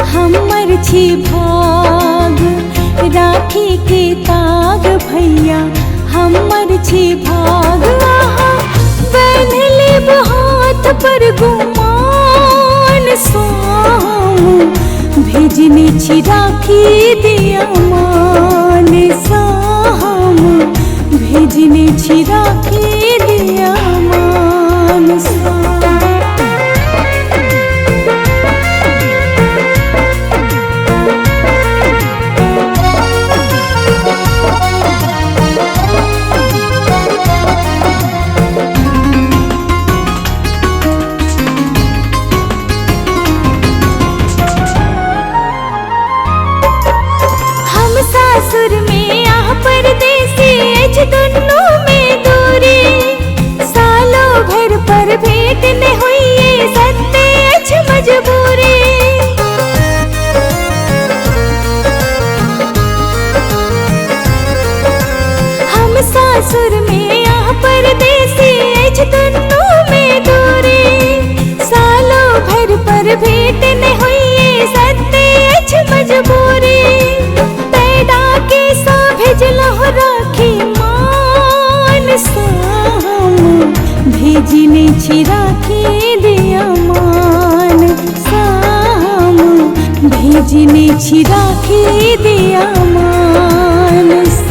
हमर छी भाग। राखी के ताग भैया हमर छी भाग। आहा बांध लेब हाथ पर गुमान साम। भेजने छी राखी दिया मान साम। भेजने छी राखी दिया मान साम। सासुर में आह परदेसी अछि दुन्नू में दूरी। सालों भर पर भेंट न होइए सत्य अछि मजबूरी। हम सासुर में आह परदेसी अछि दुन्नू में दूरी। सालों भर पर भेंट न होइए सत्य अछि मजबूरी। राखी मान साम। भेजने छी राखी दिया मान साम। भेजने छी राखी दिया मान साम।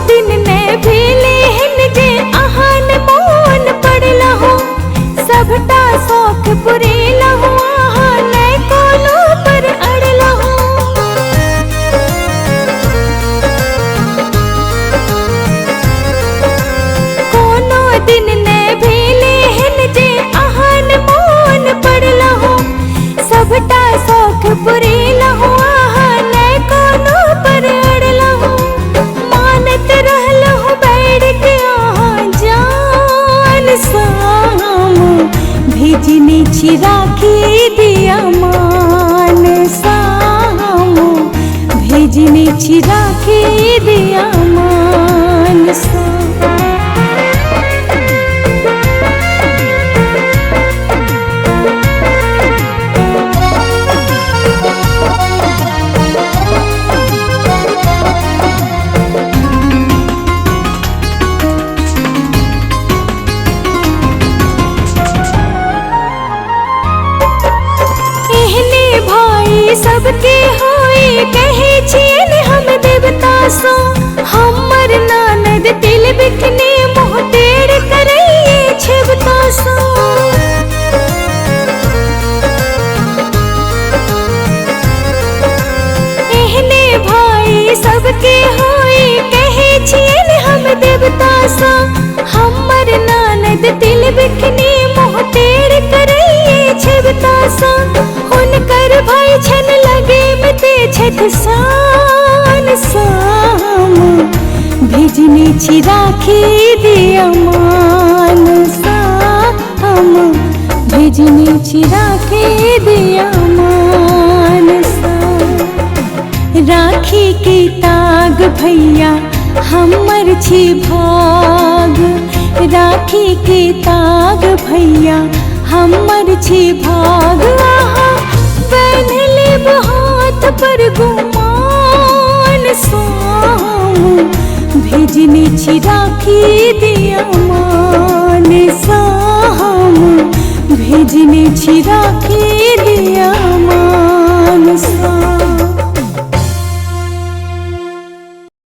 दिन ने भेले हन जे अहान मोन पड़लहु। सबटा शौक पुरेलहु आहा नै कोनो पर अड़लहु। कोनो दिन ने भेले हन जे अहान मोन पड़लहु। सबटा शौक पुरेलहु आहा नै कोनो पर अड़लहु। मानत रहलहु बैठ के आहा जान साम। भेजने छी राखी दिया मान साम। भेजने छी राखी दिया मान साम। सबके होई कहे छियन हम देवता सो। हमर नानद तिल बिकने मुँह टेढ़ करइए छेबता सो। एहने भाई सबके होई कहे छियन हम देवता सो। हमर नानद तिल बिकने मुँह टेढ़ करइए छेबता सो। हुनकर भाई छन लगे मिते छठ सान साम। भेजने छी राखी दिया मान साम। भेजने छी राखी दिया मान साम। राखी के ताग भैया हमर छी भाग। राखी के ताग भैया हमर छी भाग। आहा बांध लेब हाथ पर गुमान साम। भेजने छी राखी दिया मान साम। भेजने छी राखी दिया मान।